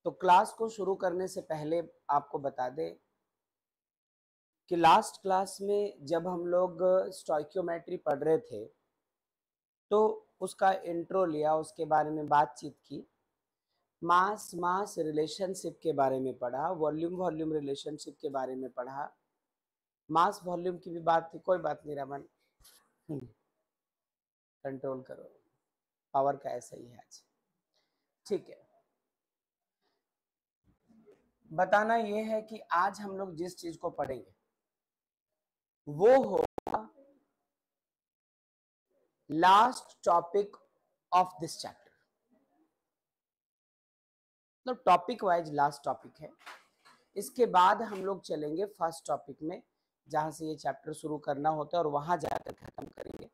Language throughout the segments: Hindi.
तो क्लास को शुरू करने से पहले आपको बता दें कि लास्ट क्लास में जब हम लोग स्टोइकियोमेट्री पढ़ रहे थे तो उसका इंट्रो लिया, उसके बारे में बातचीत की, मास मास रिलेशनशिप के बारे में पढ़ा, वॉल्यूम वॉल्यूम रिलेशनशिप के बारे में पढ़ा, मास वॉल्यूम की भी बात थी। कोई बात नहीं रमन, कंट्रोल करो, पावर का ऐसा ही है आज। ठीक है, बताना यह है कि आज हम लोग जिस चीज को पढ़ेंगे वो होगा last topic of this chapter. मतलब टॉपिक वाइज लास्ट टॉपिक है। इसके बाद हम लोग चलेंगे फर्स्ट टॉपिक में, जहां से ये चैप्टर शुरू करना होता है और वहां जाकर खत्म करेंगे।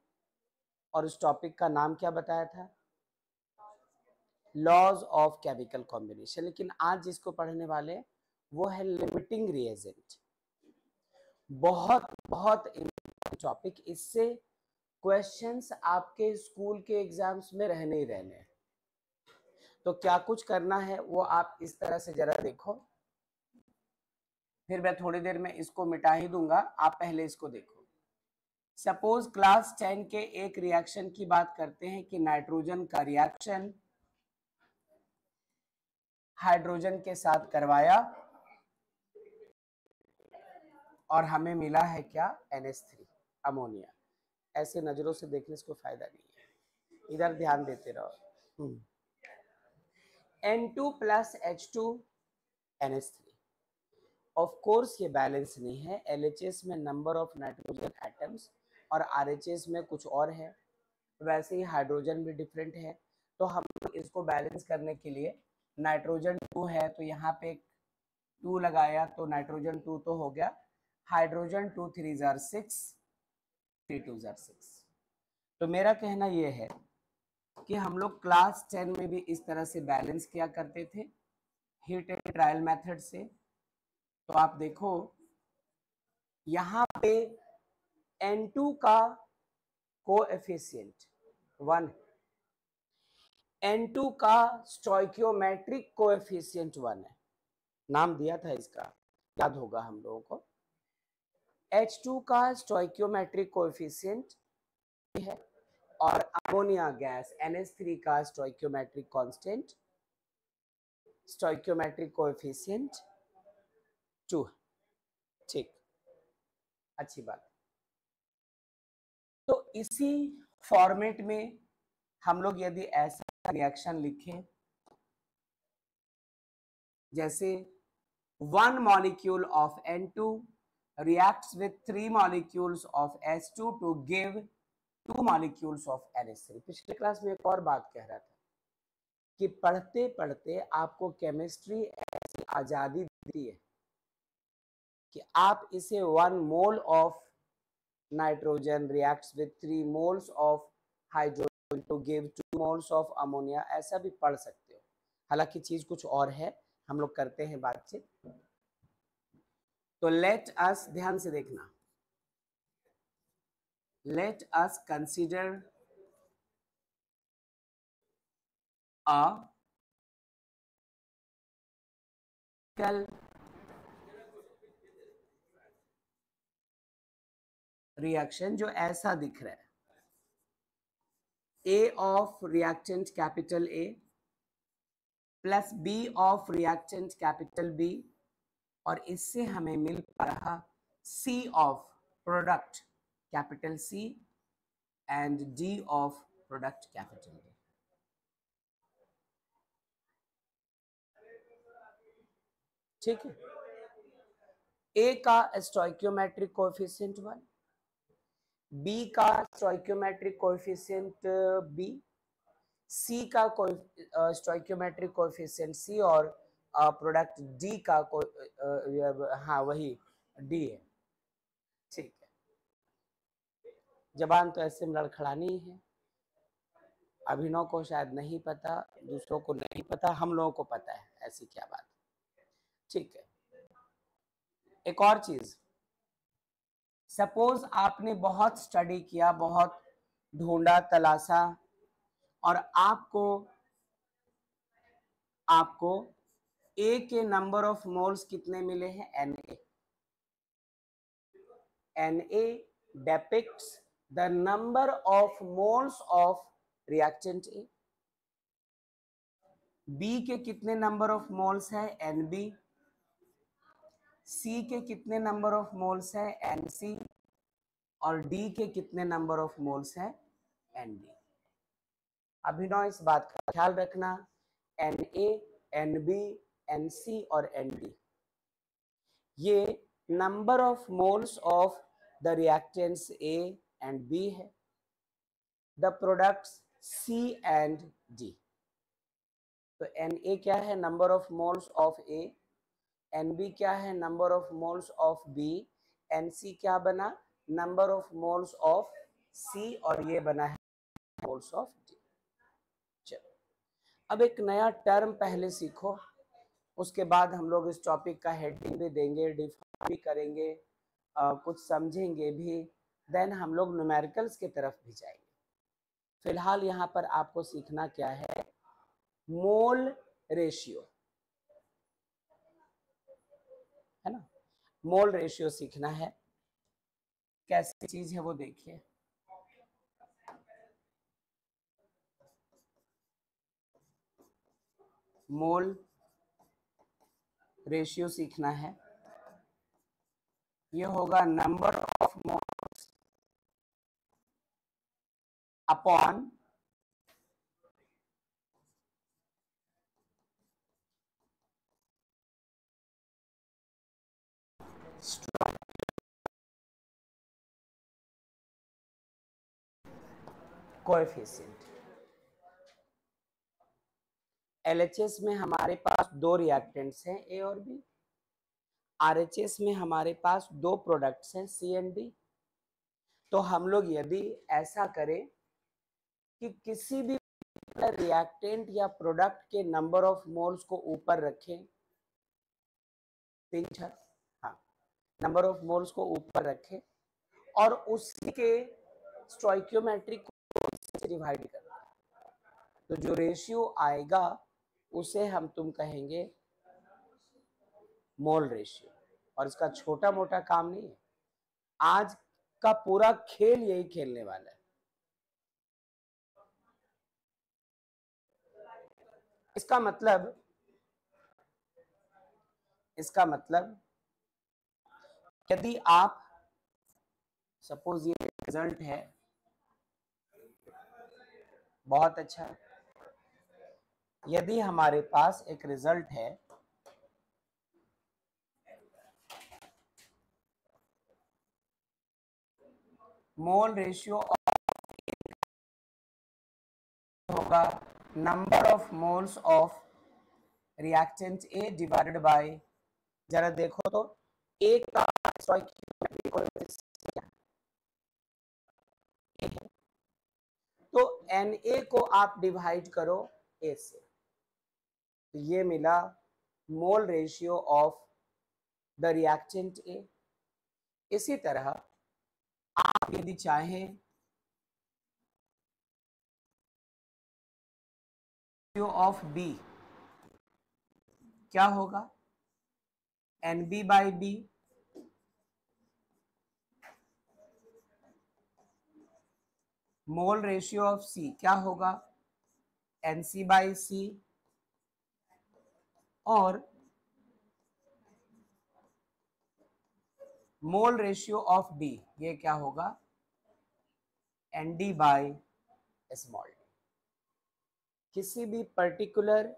और इस टॉपिक का नाम क्या बताया था? Laws of chemical combination. लेकिन आज जिसको पढ़ने वाले वो है लिमिटिंग रिएजेंट। बहुत बहुत इम्पोर्टेंट टॉपिक। इससे क्वेश्चंस आपके स्कूल के एग्जाम्स में रहने ही रहने हैं। तो क्या कुछ करना है वो आप इस तरह से जरा देखो, फिर मैं थोड़ी देर में इसको मिटा ही दूंगा, आप पहले इसको देखो। सपोज क्लास 10 के एक रिएक्शन की बात करते हैं कि नाइट्रोजन का रिएक्शन हाइड्रोजन के साथ करवाया और हमें मिला है क्या? NH3 ammonia. ऐसे नजरों से देखने से कोई फायदा नहीं है, इधर ध्यान देते रहो। N2 plus H2 NH3। Of course ये बैलेंस नहीं है। LHS में नंबर ऑफ नाइट्रोजन एटम्स और RHS में कुछ और है। वैसे ही हाइड्रोजन भी डिफरेंट है। तो हम इसको बैलेंस करने के लिए नाइट्रोजन 2 है तो यहाँ पे 2 लगाया तो नाइट्रोजन 2 तो हो गया। Hydrogen 2 3 jar 6, 3 2 jar 6। तो मेरा कहना यह है कि हम लोग क्लास 10 में भी इस तरह से बैलेंस किया करते थे, हीट एंड ट्रायल मेथड से। तो आप देखो यहाँ पे N2 का कोएफिशिएंट 1, N2 का स्टोइकियोमेट्रिक कोएफिशिएंट 1 है। नाम दिया था इसका, याद होगा हम लोगों को। H2 का स्टोइकियोमेट्रिक कोएफिशिएंट है और अमोनिया गैस NH3 का स्टोइकियोमेट्रिक कांस्टेंट, स्टोइकियोमेट्रिक कोएफिशिएंट 2। ठीक, अच्छी बात। तो इसी फॉर्मेट में हम लोग यदि ऐसा रिएक्शन लिखें जैसे 1 molecule of N2 reacts with 3 molecules of H2 to give 2 molecules of NH3। पिछले क्लास में एक और बात कह रहा था कि पढ़ते पढ़ते आपको केमिस्ट्री ऐसी आजादी देती है कि आप इसे 1 mole of nitrogen reacts with 3 moles of hydrogen to give 2 moles of ammonia, ऐसा भी पढ़ सकते हो। हालांकि चीज कुछ और है, हम लोग करते हैं बातचीत। तो लेट अस, ध्यान से देखना, let us consider a reaction जो ऐसा दिख रहा है। A of reactant capital A plus B of reactant capital B, और इससे हमें मिल पा रहा C of product capital C and D of product capital D। ठीक है, A का स्टोइकियोमेट्रिक कोएफिशिएंट 1, B का स्टोइकियोमेट्रिक कोएफिशिएंट B, C का स्टोइकियोमेट्रिक कोएफिशिएंट C और प्रोडक्ट D का हाँ वही D है। ठीक है, जबान तो ऐसे में लड़खड़ानी है। अभिनव को शायद नहीं पता, दूसरों को नहीं पता, हम लोगों को पता है, ऐसी क्या बात। ठीक है, एक और चीज, सपोज आपने बहुत स्टडी किया, बहुत ढूंढा तलाशा और आपको ए के नंबर ऑफ मोल्स कितने मिले हैं, Na. Na depicts the number of moles of reactant A. B के कितने नंबर ऑफ मोल्स है, Nb. C के कितने नंबर ऑफ मोल्स है, Nc. और D के कितने नंबर ऑफ मोल्स है, Nd. अभिनव इस बात का ख्याल रखना, Na, Nb, Nc और Nd ये number of moles of the reactants A and B है, the products C and D. तो Na क्या है, number of moles of A. Nb क्या है, number of moles of B. Nc क्या बना, number of moles of C. और ये बना है मोल्स ऑफ D. चलो अब एक नया टर्म पहले सीखो, उसके बाद हम लोग इस टॉपिक का हेडिंग भी देंगे, डिफाइन भी करेंगे, कुछ समझेंगे भी, देन हम लोग न्यूमेरिकल्स की तरफ भी जाएंगे. फिलहाल यहाँ पर आपको सीखना क्या है, मोल रेशियो, है ना. मोल रेशियो सीखना है, कैसी चीज है वो देखिए. मोल रेशियो सीखना है, ये होगा number of moles upon coefficient. LHS में हमारे पास दो रिएक्टेंट्स हैं A और B. RHS में हमारे पास दो प्रोडक्ट्स हैं C एंड D. तो हम लोग यदि ऐसा करें कि किसी भी रिएक्टेंट या प्रोडक्ट के नंबर ऑफ मोल्स को ऊपर रखें, हाँ, नंबर ऑफ मोल्स को ऊपर रखें और उसी के स्टोइकियोमेट्रिक को से डिवाइड करना, तो जो रेशियो आएगा उसे हम तुम कहेंगे मोल रेशियो. और इसका छोटा मोटा काम नहीं है, आज का पूरा खेल यही खेलने वाला है. इसका मतलब यदि आप सपोज ये रिजल्ट है, बहुत अच्छा, यदि हमारे पास एक रिजल्ट है मोल रेशियो होगा number of moles of reactant A divided by, जरा देखो तो एक का स्टोइकियोमेट्रिक कोएफिशिएंट है, तो Na को आप डिवाइड करो A से, तो ये मिला मोल ratio of the reactant A. इसी तरह आप यदि चाहें ऑफ B क्या होगा, Nb by B. Mole ratio of C क्या होगा, Nc बाई C. और मोल रेशियो ऑफ B ये क्या होगा, Nd बाई स्मॉल d. किसी भी पर्टिकुलर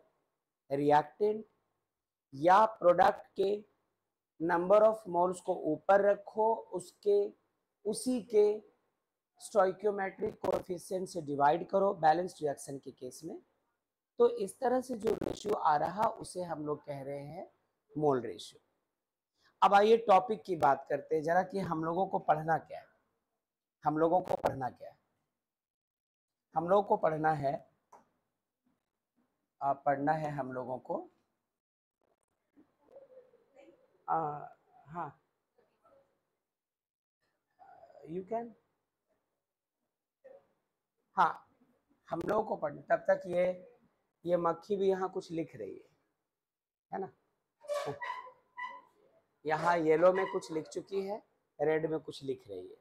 रिएक्टेंट या प्रोडक्ट के नंबर ऑफ मोल्स को ऊपर रखो, उसी के स्टोइकियोमेट्रिक कोएफिशिएंट से डिवाइड करो बैलेंस्ड रिएक्शन के केस में, तो इस तरह से जो रेशियो आ रहा उसे हम लोग कह रहे हैं मोल रेशियो. अब आइए टॉपिक की बात करते हैं जरा कि हम लोगों को पढ़ना क्या है. हम लोगों को पढ़ना क्या है, हम लोगों को पढ़ना है हम लोगों को हाँ, यू कैन, हाँ, हम लोगों को पढ़ना. तब तक ये मक्खी भी यहाँ कुछ लिख रही है है ना। यहाँ येलो में कुछ लिख चुकी है, रेड में कुछ लिख रही है।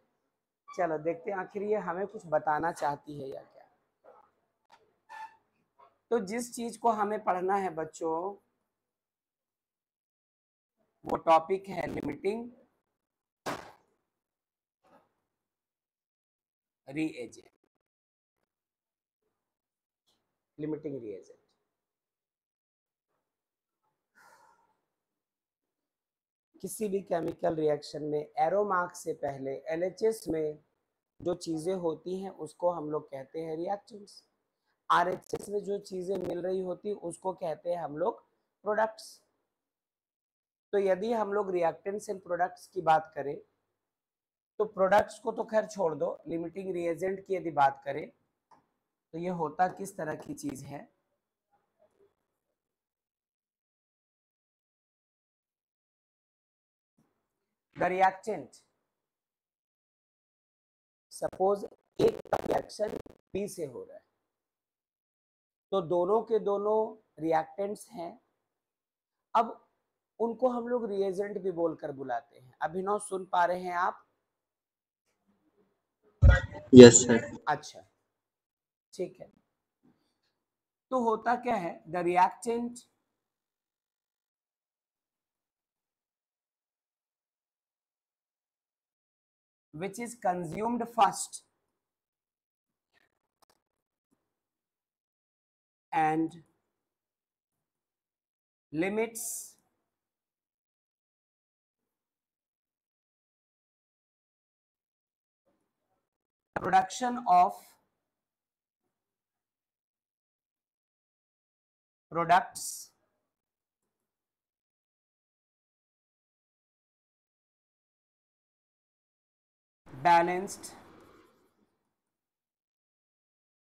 चलो देखते हैं आखिर ये हमें कुछ बताना चाहती है या क्या। तो जिस चीज को हमें पढ़ना है बच्चों, वो टॉपिक है लिमिटिंग रीएजेंट। लिमिटिंग रीएजेंट किसी भी केमिकल रिएक्शन में एरो मार्क से पहले एलएचएस में जो चीजें होती हैं उसको हम लोग कहते हैं रिएक्टेंट्स। आरएचएस में जो चीजें मिल रही होती उसको कहते हैं हम लोग प्रोडक्ट्स। तो यदि हम लोग रिएक्टेंट्स एंड प्रोडक्ट्स की बात करें तो प्रोडक्ट्स को तो खैर छोड़ दो, लिमिटिंग रिएजेंट की यदि बात करें तो ये होता किस तरह की चीज है। द रिएक्टेंट, सपोज एक रिएक्शन बी से हो रहा है तो दोनों के दोनों रिएक्टेंट्स हैं। अब उनको हम लोग रिएजेंट भी बोलकर बुलाते हैं। अभिनव सुन पा रहे हैं आप? Yes sir. अच्छा ठीक है। तो होता क्या है, the reactant which is consumed first and limits production of products balanced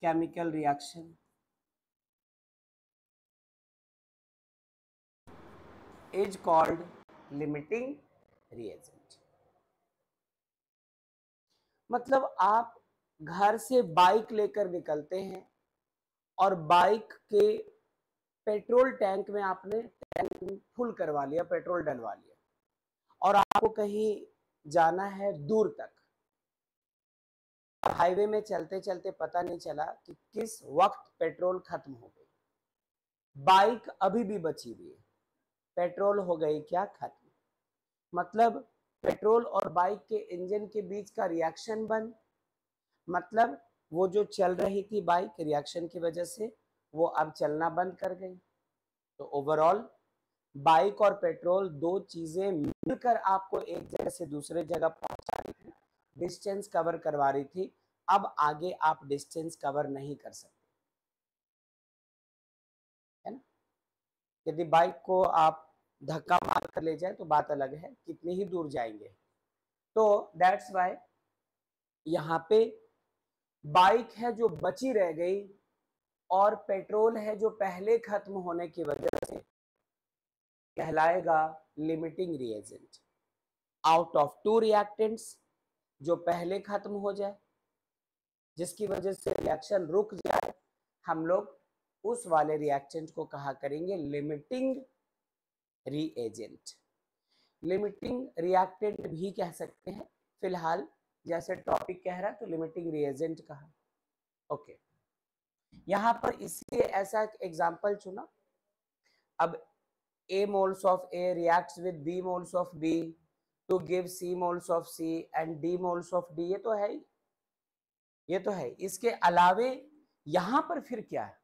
chemical reaction is called limiting reagent। मतलब आप घर से बाइक लेकर निकलते हैं और बाइक के पेट्रोल टैंक में आपने टैंक फुल करवा लिया, पेट्रोल डलवा लिया और आपको कहीं जाना है दूर तक। हाईवे में चलते चलते पता नहीं चला कि किस वक्त पेट्रोल खत्म हो गई, बाइक अभी भी बची हुई है, पेट्रोल हो गई क्या खत्म। मतलब पेट्रोल और बाइक के इंजन के बीच का रिएक्शन बंद। मतलब वो जो चल रही थी बाइक, रिएक्शन की वजह से वो अब चलना बंद कर गई। तो ओवरऑल बाइक और पेट्रोल दो चीजें मिलकर आपको एक जगह से दूसरे जगह पहुंचा रही थी, डिस्टेंस कवर करवा रही थी। अब आगे आप डिस्टेंस कवर नहीं कर सकते, है ना। यदि बाइक को आप धक्का मार कर ले जाए तो बात अलग है, कितनी ही दूर जाएंगे। तो दैट्स वाई यहाँ पे बाइक है जो बची रह गई और पेट्रोल है जो पहले खत्म होने की वजह से कहलाएगा limiting reagent. Out of to reactants जो पहले खत्म हो जाए, जिसकी वजह से रिएक्शन रुक जाए, हम लोग उस वाले रिएक्टेंट को कहा करेंगे लिमिटिंग रिएजेंट। लिमिटिंग रिएक्टेंट भी कह सकते हैं, फिलहाल जैसे टॉपिक कह रहा है तो लिमिटिंग रिएजेंट कहा। ओके, यहां पर इसलिए ऐसा एक एग्जांपल चुना। अब A moles of A reacts with B moles of B to give C moles of C and D moles of D। ये तो है ही, ये तो है। इसके अलावे यहां पर फिर क्या है,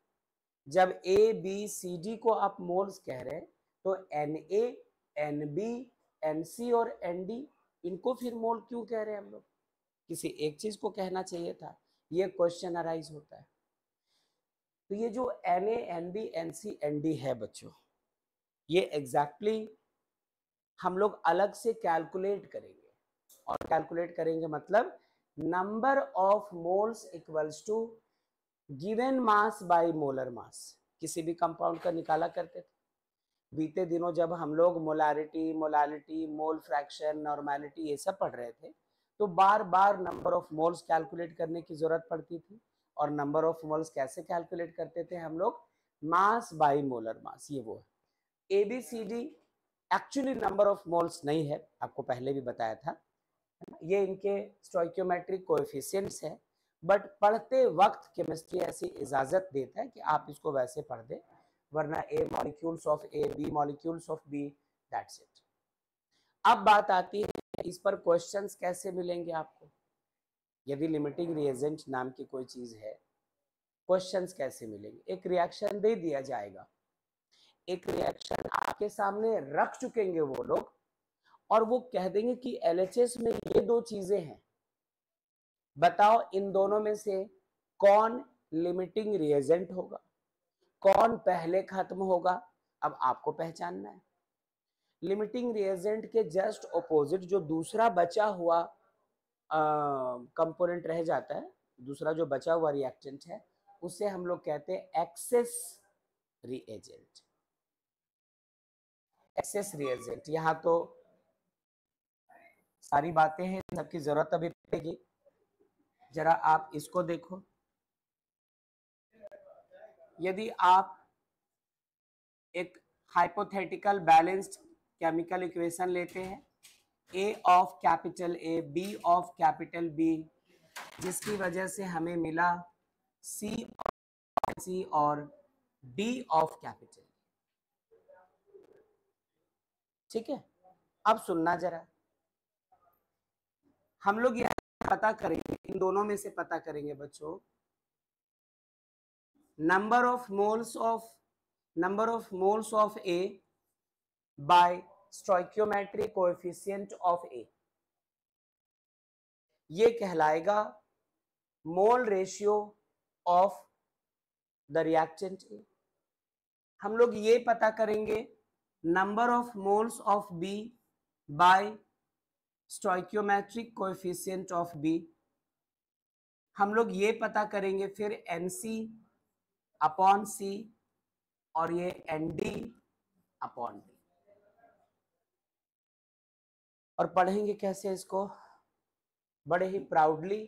जब A B C D को आप मोल्स कह रहे हैं तो Na Nb Nc और Nd इनको फिर मोल क्यों कह रहे हैं हम लोग? किसी एक चीज को कहना चाहिए था, ये क्वेश्चन अराइज होता है। तो ये जो Na Nb Nc Nd है बच्चों, ये एग्जैक्टली हम लोग अलग से कैलकुलेट करेंगे। और कैलकुलेट करेंगे मतलब number of moles equals to given mass by molar mass. किसी भी कंपाउंड का निकाला करते थे बीते दिनों जब हम लोग molarity, molality, mole fraction, normality ये सब पढ़ रहे थे, तो बार बार नंबर ऑफ मोल्स कैलकुलेट करने की जरूरत पड़ती थी। और नंबर ऑफ मोल्स कैसे कैलकुलेट करते थे हम लोग? मास बाय मोलर मास। ये वो है, ABCD actually number of moles नहीं है, आपको पहले भी बताया था, ये इनके स्टोइकियोमेट्रिक कोएफिशिएंट्स है, बट पढ़ते वक्त केमिस्ट्री ऐसी इजाजत देता है कि आप इसको वैसे पढ़ दे, वरना A molecules of A, B molecules of B, that's it. अब बात आती है इस पर क्वेश्चंस कैसे मिलेंगे आपको, यदि लिमिटिंग रिएजेंट नाम की कोई चीज है, क्वेश्चंस कैसे मिलेंगे? एक रिएक्शन दे दिया जाएगा, एक रिएक्शन आपके सामने रख चुकेंगे वो लोग, और वो कह देंगे कि LHS में ये दो चीजें हैं, बताओ इन दोनों में से कौन लिमिटिंग रिएजेंट होगा, कौन पहले खत्म होगा। अब आपको पहचानना है। लिमिटिंग रिएजेंट के जस्ट ऑपोजिट जो दूसरा बचा हुआ कंपोनेंट रह जाता है, दूसरा जो बचा हुआ रिएक्टेंट है, उसे हम लोग कहते हैं एक्सेस रिएजेंट। एक्सेस रिएजेंट, यहां तो सारी बातें हैं, सबकी जरूरत अभी पड़ेगी। जरा आप इसको देखो, यदि आप एक हाइपोथेटिकल बैलेंस्ड केमिकल इक्वेशन लेते हैं, A of capital A, B of capital B, जिसकी वजह से हमें मिला C और D ऑफ कैपिटल, ठीक है। अब सुनना जरा, हम लोग यह पता करेंगे, इन दोनों में से पता करेंगे बच्चों, number of moles of A by stoichiometric coefficient of A, ये कहलाएगा mole ratio of the reactant A। हम लोग ये पता करेंगे number of moles of B by stoichiometric coefficient of B। हम लोग ये पता करेंगे फिर NC अपॉन C और ये ND अपॉन D। और पढ़ेंगे कैसे इसको? बड़े ही प्राउडली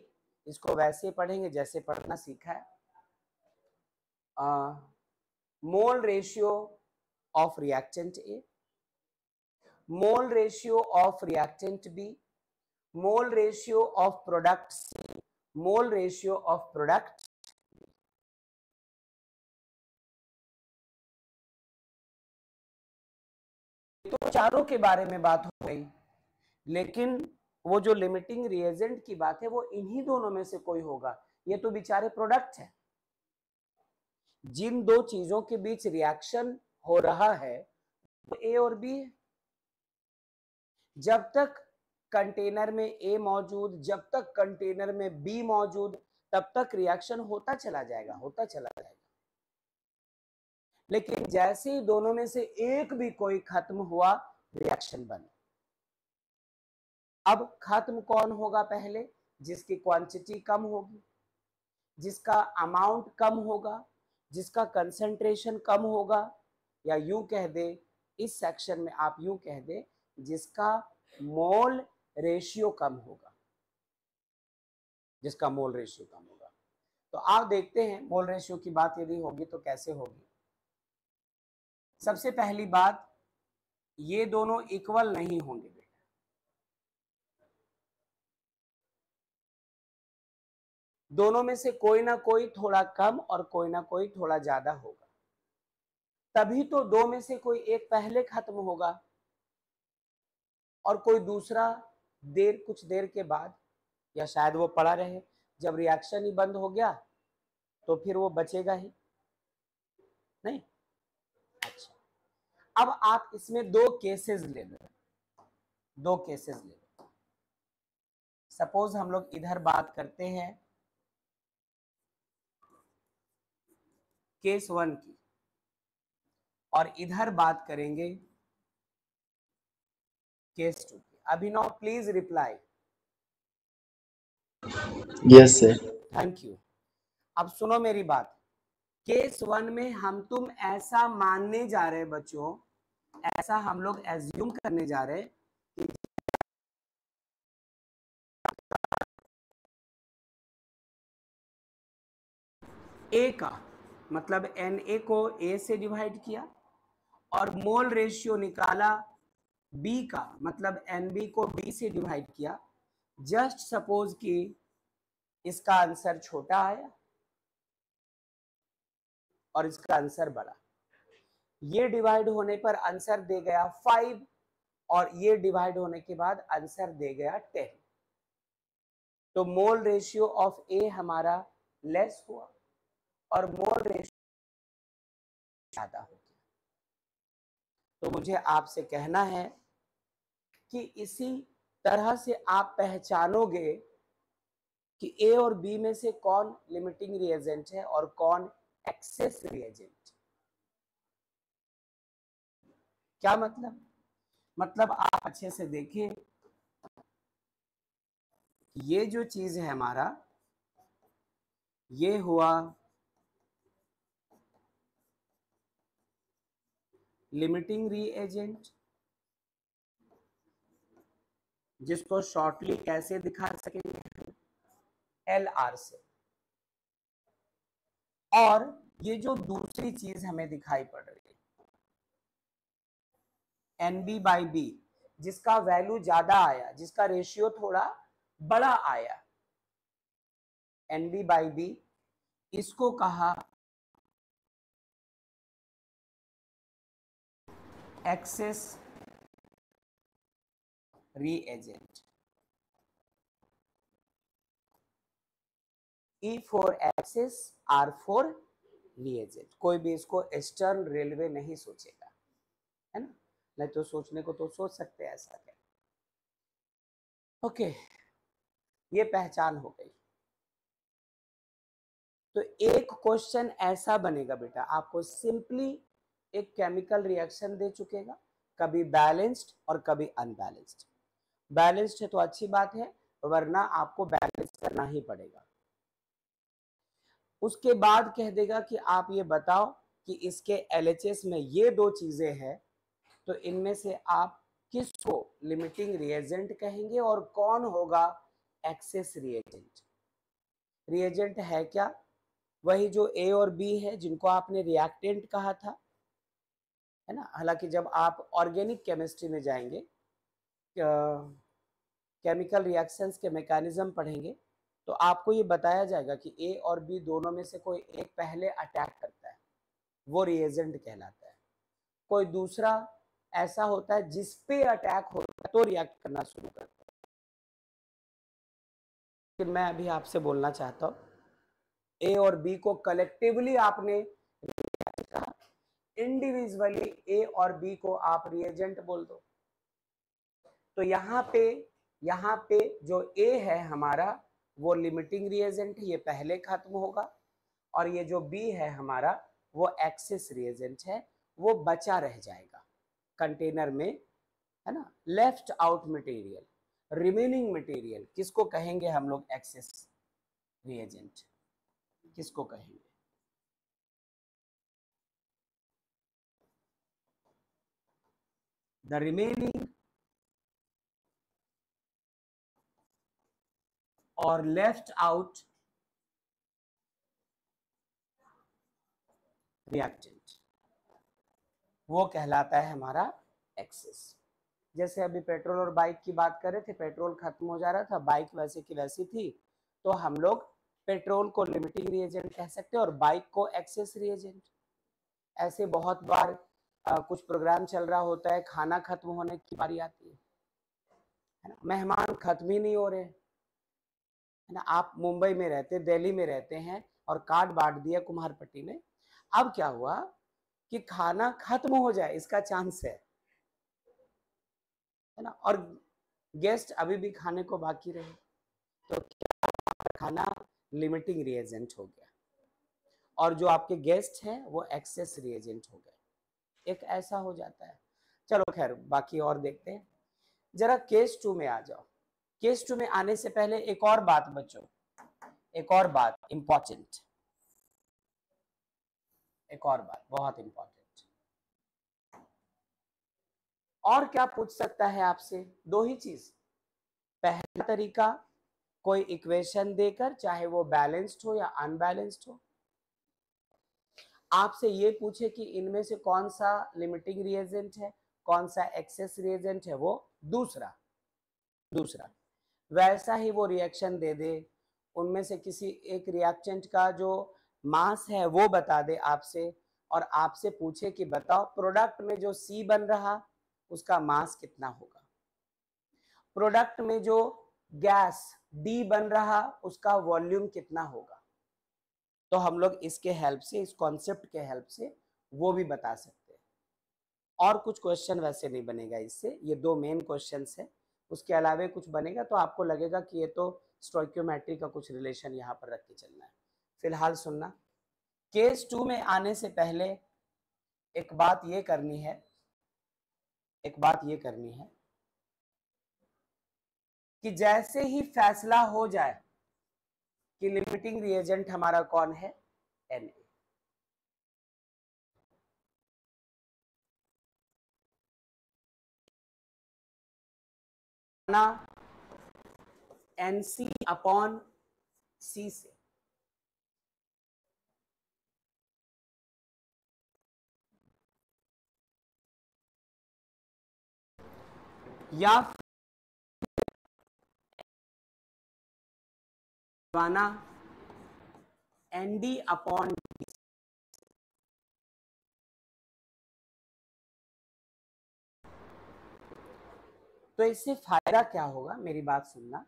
इसको वैसे पढ़ेंगे जैसे पढ़ना सीखा है। मोल ratio of reactant A, mole ratio of reactant B, mole ratio of product C, mole ratio of product. तो चारों के बारे में बात हो गई, लेकिन वो जो लिमिटिंग रिएजेंट की बात है वो इन्हीं दोनों में से कोई होगा। ये तो बेचारे प्रोडक्ट है, जिन दो चीजों के बीच रिएक्शन हो रहा है वो A और B है। जब तक कंटेनर में A मौजूद, जब तक कंटेनर में B मौजूद, तब तक रिएक्शन होता चला जाएगा, होता चला जाएगा। लेकिन जैसे ही दोनों में से एक भी कोई खत्म हुआ, रिएक्शन बंद। अब खत्म कौन होगा पहले? जिसकी क्वांटिटी कम होगी, जिसका अमाउंट कम होगा, जिसका कंसंट्रेशन कम होगा, या यूं कह दे, इस सेक्शन में आप यूं कह दे, जिसका मोल रेशियो कम होगा, जिसका मोल रेशियो कम होगा। तो आप देखते हैं मोल रेशियो की बात यदि होगी तो कैसे होगी। सबसे पहली बात, ये दोनों इक्वल नहीं होंगे बेटा, दोनों में से कोई ना कोई थोड़ा कम और कोई ना कोई थोड़ा ज्यादा होगा, तभी तो दो में से कोई एक पहले खत्म होगा और कोई दूसरा कुछ देर के बाद, या शायद वो पड़ा रहे। जब रिएक्शन ही बंद हो गया तो फिर वो बचेगा ही नहीं। अच्छा, अब आप इसमें दो केसेस ले लो, दो केसेस ले लो। सपोज हम लोग इधर बात करते हैं केस 1 की, और इधर बात करेंगे केस 2 की। Abhinav please reply. Yes sir. Thank you. अब सुनो मेरी बात, केस 1 में हम तुम ऐसा मानने जा रहे बच्चों, ऐसा हम लोग एज्यूम करने जा रहे कि A का मतलब Na को A से डिवाइड किया और मोल रेशियो निकाला बी का, मतलब एनबी को बी से डिवाइड किया, जस्ट सपोज कि इसका आंसर छोटा आया और इसका आंसर बड़ा, ये डिवाइड होने पर आंसर दे गया 5 और ये डिवाइड होने के बाद आंसर दे गया 10, तो मोल रेशियो ऑफ ए हमारा लेस हुआ और मोल रेशियो ज्यादा हो गया। तो मुझे आपसे कहना है कि इसी तरह से आप पहचानोगे कि ए और बी में से कौन लिमिटिंग रिएजेंट है और कौन एक्सेस रिएजेंट। क्या मतलब आप अच्छे से देखें, ये जो चीज है हमारा, ये हुआ लिमिटिंग रिएजेंट, जिसको शॉर्टली कैसे दिखा सकेंगे, एल आर से। और ये जो दूसरी चीज हमें दिखाई पड़ रही है एनबी बाई बी, जिसका वैल्यू ज्यादा आया, जिसका रेशियो थोड़ा बड़ा आया, एनबी बाई बी, इसको कहा access reagent। E for access, R for reagent। कोई भी इसको ईस्टर्न रेलवे नहीं सोचेगा, है ना, नहीं तो सोचने को तो सोच सकते हैं ऐसा क्या। ओके, ये पहचान हो गई। तो एक क्वेश्चन ऐसा बनेगा बेटा, आपको सिंपली एक केमिकल रिएक्शन दे चुकेगा, कभी बैलेंस्ड और कभी अनबैलेंस्ड। बैलेंस्ड है तो अच्छी बात है, वरना आपको बैलेंस करना ही पड़ेगा। उसके बाद कह देगा कि आप ये बताओ कि इसके एलएचएस में ये दो चीजें हैं, तो इनमें से आप किसको लिमिटिंग रिएजेंट कहेंगे और कौन होगा एक्सेस रिएजेंट। रिएजेंट है क्या, वही जो ए और बी है जिनको आपने रिएक्टेंट कहा था, है ना। हालांकि जब आप ऑर्गेनिक केमिस्ट्री में जाएंगे, केमिकल रिएक्शंस के मैकेनिज्म पढ़ेंगे, तो आपको ये बताया जाएगा कि ए और बी दोनों में से कोई एक पहले अटैक करता है, वो रिएजेंट कहलाता है। कोई दूसरा ऐसा होता है जिस पे अटैक होता है तो रिएक्ट करना शुरू करता है। लेकिन मैं अभी आपसे बोलना चाहता हूँ, ए और बी को कलेक्टिवली आपने कहा, इंडिविजुअली ए और बी को आप रिएजेंट बोल दो। तो यहाँ पे जो ए है हमारा वो लिमिटिंग रिएजेंट है, ये पहले खत्म होगा, और ये जो बी है हमारा वो एक्सेस रिएजेंट है, वो बचा रह जाएगा कंटेनर में, है ना। Left out material, remaining material किसको कहेंगे हम लोग एक्सेस रिएजेंट, किसको कहेंगे। द रिमेनिंग और लेफ्ट आउट रिएक्टेंट, वो कहलाता है हमारा एक्सेस। जैसे अभी पेट्रोल और बाइक की बात कर रहे थे, पेट्रोल खत्म हो जा रहा था, बाइक वैसे की वैसी थी, तो हम लोग पेट्रोल को लिमिटिंग रिएजेंट कह सकते हैं और बाइक को एक्सेस रिएजेंट। ऐसे बहुत बार कुछ प्रोग्राम चल रहा होता है, खाना खत्म होने की बारी आती है ना, मेहमान खत्म ही नहीं हो रहे, है ना। आप मुंबई में रहते, दिल्ली में रहते हैं और कार्ड बांट दिया कुम्हारपट्टी में, अब क्या हुआ कि खाना खत्म हो जाए इसका चांस है ना, और गेस्ट अभी भी खाने को बाकी रहे, तो क्या खाना लिमिटिंग रिएजेंट हो गया और जो आपके गेस्ट हैं वो एक्सेस रिएजेंट हो गए, एक ऐसा हो जाता है। चलो खैर, बाकी और देखते हैं। जरा केस 2 में आ जाओ। केस 2 में आने से पहले एक और बात बच्चों, एक और बात इंपॉर्टेंट, एक और बात बहुत इंपॉर्टेंट। और क्या पूछ सकता है आपसे, दो ही चीज। पहला तरीका, कोई इक्वेशन देकर, चाहे वो बैलेंस्ड हो या अनबैलेंस्ड हो, आपसे ये पूछे कि इनमें से कौन सा लिमिटिंग रिएजेंट है, कौन सा एक्सेस रिएजेंट है, वो दूसरा दूसरा वैसा ही वो रिएक्शन दे दे, उनमें से किसी एक रिएक्टेंट का जो मास है वो बता दे आपसे, और आपसे पूछे कि बताओ प्रोडक्ट में जो सी बन रहा उसका मास कितना होगा, प्रोडक्ट में जो गैस डी बन रहा उसका वॉल्यूम कितना होगा। तो हम लोग इसके हेल्प से, इस कॉन्सेप्ट के हेल्प से वो भी बता सकते हैं। और कुछ क्वेश्चन वैसे नहीं बनेगा इससे, ये दो मेन क्वेश्चंस है, उसके अलावा कुछ बनेगा तो आपको लगेगा कि ये तो स्टोइकियोमेट्री का कुछ रिलेशन यहाँ पर रख के चलना है। फिलहाल सुनना, केस 2 में आने से पहले एक बात ये करनी है, कि जैसे ही फैसला हो जाए कि लिमिटिंग रिएजेंट हमारा कौन है, Na NC अपॉन C से, या ND अपॉन D। तो इससे फायदा क्या होगा, मेरी बात सुनना।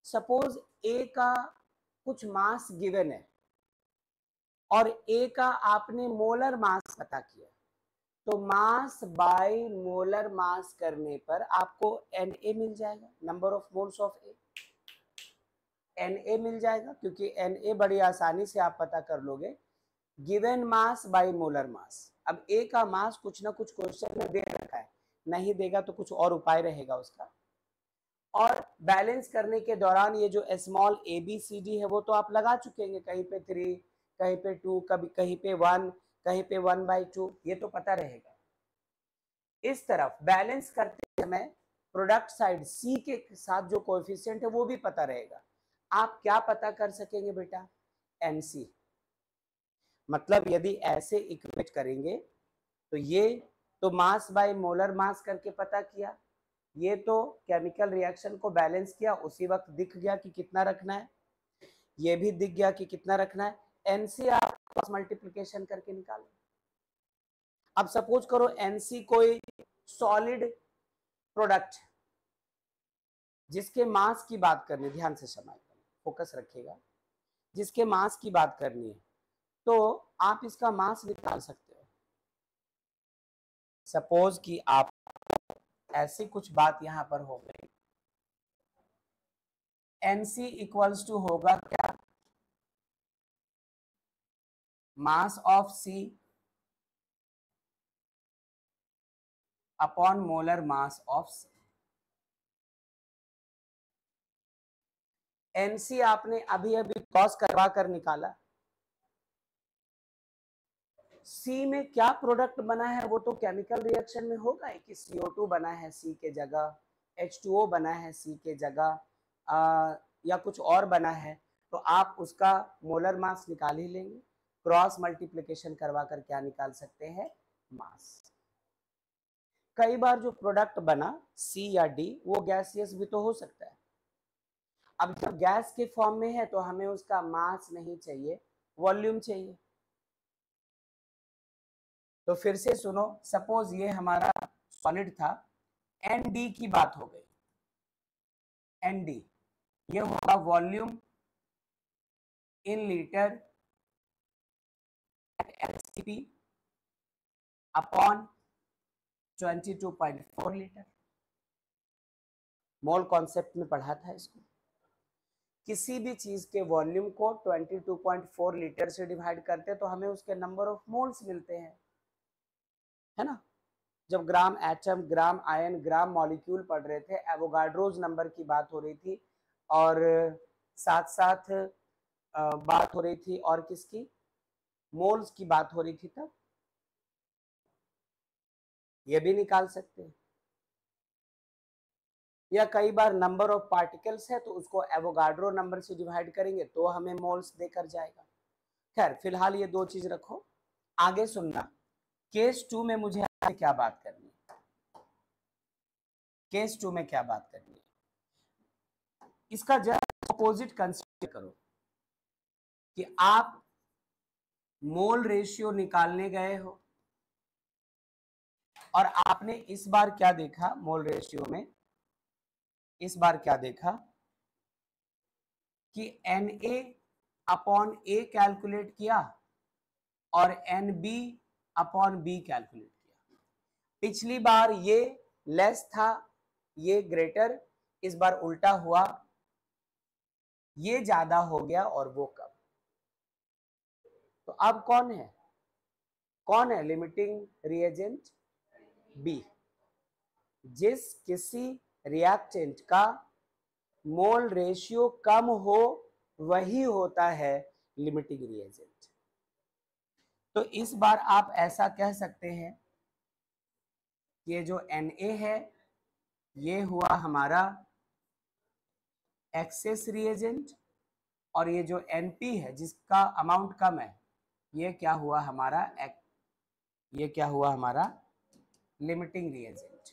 सपोज ए का कुछ मास गिवन है और ए का आपने मोलर मास पता किया, तो मास बाय मोलर मास करने पर आपको Na मिल जाएगा, number of moles of A, Na मिल जाएगा, क्योंकि Na बड़ी आसानी से आप पता कर लोगे, गिवन मास बाय मोलर मास। अब ए का मास कुछ ना कुछ क्वेश्चन में दे रखा है, नहीं देगा तो कुछ और उपाय रहेगा उसका। और बैलेंस करने के दौरान ये जो small a b c d है वो तो आप लगा चुके हैं, कहीं पे 3, कहीं पे 2, कभी कहीं पे 1, कहीं पे 1/2, ये तो पता रहेगा। इस तरफ बैलेंस करते समय प्रोडक्ट साइड सी के साथ जो कोएफिशिएंट है वो भी पता रहेगा। आप क्या पता कर सकेंगे बेटा, एनसी। मतलब यदि ऐसे इक्वेट करेंगे तो ये तो मास बाय मोलर मास करके पता किया, ये तो केमिकल रिएक्शन को बैलेंस किया, उसी वक्त दिख गया कि कितना रखना है, ये भी दिख गया कि कितना रखना है। एनसी आप क्रॉस मल्टीप्लिकेशन करके निकालो। अब सपोज करो एनसी कोई सॉलिड प्रोडक्ट जिसके मास की बात करनी, ध्यान से समझ फोकस रखिएगा, जिसके मास की बात करनी है तो आप इसका मास निकाल सकते हो। सपोज कि आप ऐसी कुछ बात यहां पर हो गई, एनसी इक्वल्स टू होगा क्या, mass of C upon molar mass of C. N C आपने अभी अभी क्रॉस करवा कर निकाला, सी में क्या प्रोडक्ट बना है वो तो केमिकल रिएक्शन में होगा कि CO2 बना है सी के जगह, H2O बना है सी के जगह, या कुछ और बना है, तो आप उसका मोलर मास निकाल ही लेंगे। क्रॉस मल्टीप्लिकेशन करवा कर क्या निकाल सकते हैं, मास। कई बार जो प्रोडक्ट बना सी या डी वो गैसियस भी तो हो सकता है। अब जब गैस के फॉर्म में है तो हमें उसका मास नहीं चाहिए, वॉल्यूम चाहिए। तो फिर से सुनो, सपोज ये हमारा सॉलिड था, एनडी की बात हो गई, एनडी ये होगा वॉल्यूम इन लीटर एलसीपी अपॉन 22.4 लीटर। मोल कॉन्सेप्ट में पढ़ा था इसको। किसी भी चीज के वॉल्यूम को 22.4 लीटर से डिवाइड करते तो हमें उसके नंबर ऑफ मोल्स मिलते हैं, है ना। जब ग्राम एटम, ग्राम आयन, ग्राम मॉलिक्यूल पढ़ रहे थे, एवोगाड्रोज नंबर की बात हो रही थी, और साथ साथ बात हो रही थी और किसकी, मोल्स की बात हो रही थी, तब ये भी निकाल सकते हैं। या कई बार नंबर ऑफ पार्टिकल्स है तो उसको एवोगाड्रो नंबर से डिवाइड करेंगे तो हमें मोल्स देकर जाएगा। खैर फिलहाल ये दो चीज रखो, आगे सुनना, केस 2 में मुझे आपसे क्या बात करनी है, केस 2 में क्या बात करनी है, इसका जस्ट अपोजिट कंसीडर करो कि आप मोल रेशियो निकालने गए हो और आपने इस बार क्या देखा, मोल रेशियो में इस बार क्या देखा कि Na अपॉन ए कैलकुलेट किया और Nb अपॉन बी कैलकुलेट किया। पिछली बार ये लेस था, ये ग्रेटर, इस बार उल्टा हुआ, ये ज्यादा हो गया और वो कम। तो अब कौन है लिमिटिंग रिएजेंट? बी। जिस किसी रिएक्टेंट का मोल रेशियो कम हो वही होता है लिमिटिंग रिएजेंट। तो इस बार आप ऐसा कह सकते हैं कि ये जो Na है ये हुआ हमारा एक्सेस रिएजेंट और ये जो Np है जिसका अमाउंट कम है ये क्या हुआ हमारा लिमिटिंग रिएजेंट।